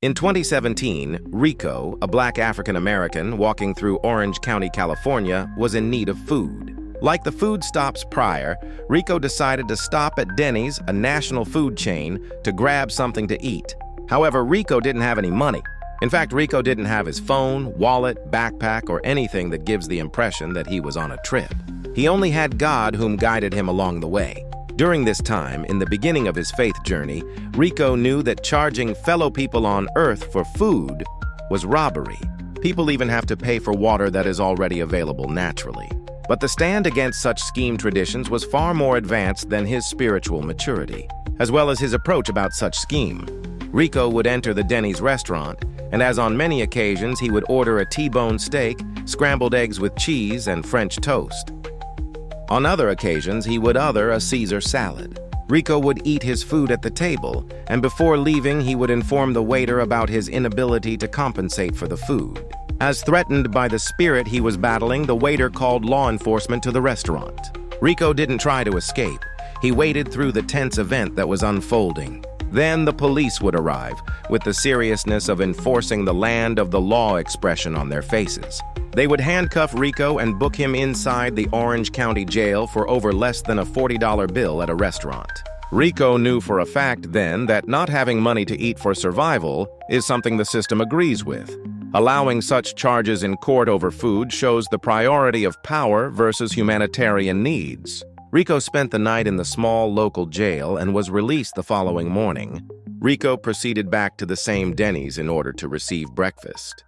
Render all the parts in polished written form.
In 2017, Rico, a black African-American walking through Orange County, California, was in need of food. Like the food stops prior, Rico decided to stop at Denny's, a national food chain, to grab something to eat. However, Rico didn't have any money. In fact, Rico didn't have his phone, wallet, backpack, or anything that gives the impression that he was on a trip. He only had God whom guided him along the way. During this time, in the beginning of his faith journey, Rico knew that charging fellow people on Earth for food was robbery. People even have to pay for water that is already available naturally. But the stand against such scheme traditions was far more advanced than his spiritual maturity, as well as his approach about such scheme. Rico would enter the Denny's restaurant, and as on many occasions, he would order a T-bone steak, scrambled eggs with cheese, and French toast. On other occasions, he would order a Caesar salad. Rico would eat his food at the table, and before leaving, he would inform the waiter about his inability to compensate for the food. As threatened by the spirit he was battling, the waiter called law enforcement to the restaurant. Rico didn't try to escape. He waited through the tense event that was unfolding. Then the police would arrive, with the seriousness of enforcing the land of the law expression on their faces. They would handcuff Rico and book him inside the Orange County Jail for over less than a $40 bill at a restaurant. Rico knew for a fact then that not having money to eat for survival is something the system agrees with. Allowing such charges in court over food shows the priority of power versus humanitarian needs. Rico spent the night in the small local jail and was released the following morning. Rico proceeded back to the same Denny's in order to receive breakfast.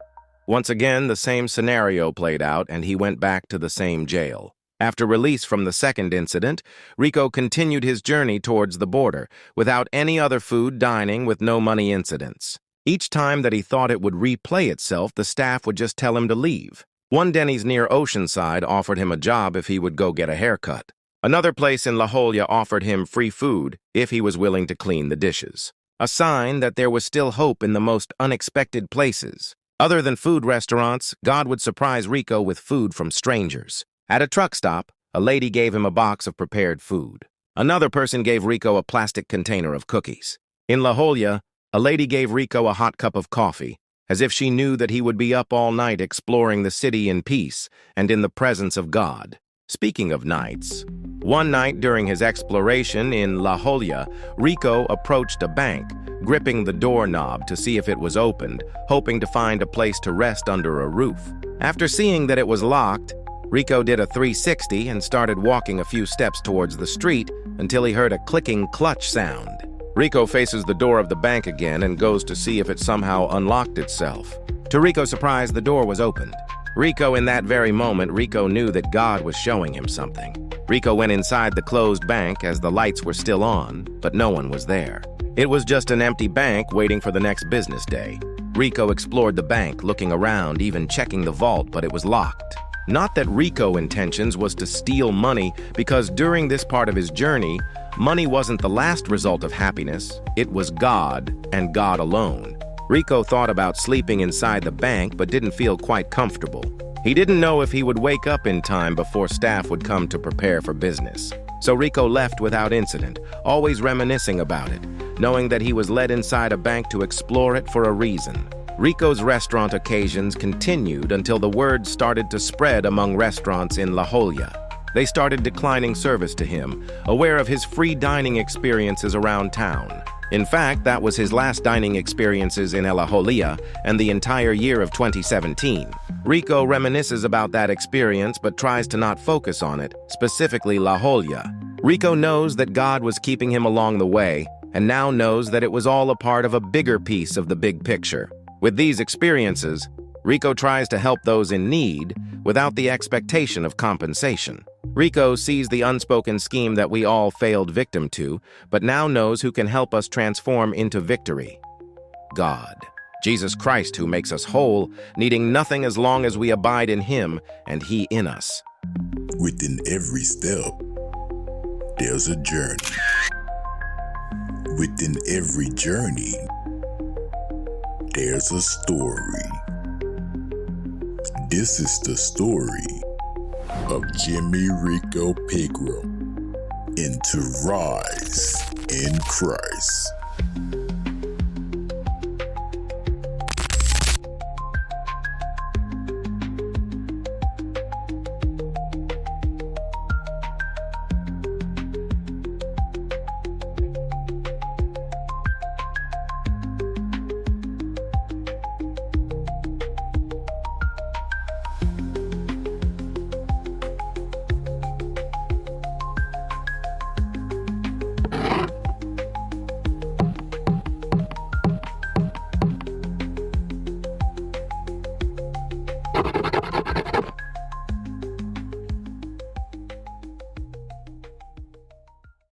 Once again, the same scenario played out, and he went back to the same jail. After release from the second incident, Rico continued his journey towards the border, without any other food, dining, with no money incidents. Each time that he thought it would replay itself, the staff would just tell him to leave. One Denny's near Oceanside offered him a job if he would go get a haircut. Another place in La Jolla offered him free food if he was willing to clean the dishes. A sign that there was still hope in the most unexpected places. Other than food restaurants, God would surprise Rico with food from strangers. At a truck stop, a lady gave him a box of prepared food. Another person gave Rico a plastic container of cookies. In La Jolla, a lady gave Rico a hot cup of coffee, as if she knew that he would be up all night exploring the city in peace and in the presence of God. Speaking of nights, one night during his exploration in La Jolla, Rico approached a bank, gripping the doorknob to see if it was opened, hoping to find a place to rest under a roof. After seeing that it was locked, Rico did a 360 and started walking a few steps towards the street until he heard a clicking clutch sound. Rico faces the door of the bank again and goes to see if it somehow unlocked itself. To Rico's surprise, the door was opened. In that very moment, Rico knew that God was showing him something. Rico went inside the closed bank as the lights were still on, but no one was there. It was just an empty bank waiting for the next business day. Rico explored the bank, looking around, even checking the vault, but it was locked. Not that Rico's intentions was to steal money, because during this part of his journey, money wasn't the last result of happiness. It was God, and God alone. Rico thought about sleeping inside the bank but didn't feel quite comfortable. He didn't know if he would wake up in time before staff would come to prepare for business. So Rico left without incident, always reminiscing about it, knowing that he was led inside a bank to explore it for a reason. Rico's restaurant occasions continued until the word started to spread among restaurants in La Jolla. They started declining service to him, aware of his free dining experiences around town. In fact, that was his last dining experiences in La Jolla and the entire year of 2017. Rico reminisces about that experience but tries to not focus on it, specifically La Jolla. Rico knows that God was keeping him along the way and now knows that it was all a part of a bigger piece of the big picture. With these experiences, Rico tries to help those in need without the expectation of compensation. Rico sees the unspoken scheme that we all failed victim to, but now knows who can help us transform into victory. God. Jesus Christ, who makes us whole, needing nothing as long as we abide in Him and He in us. Within every step, there's a journey. Within every journey, there's a story. This is the story of Jimmy Rico Pegram into Rise in Christ.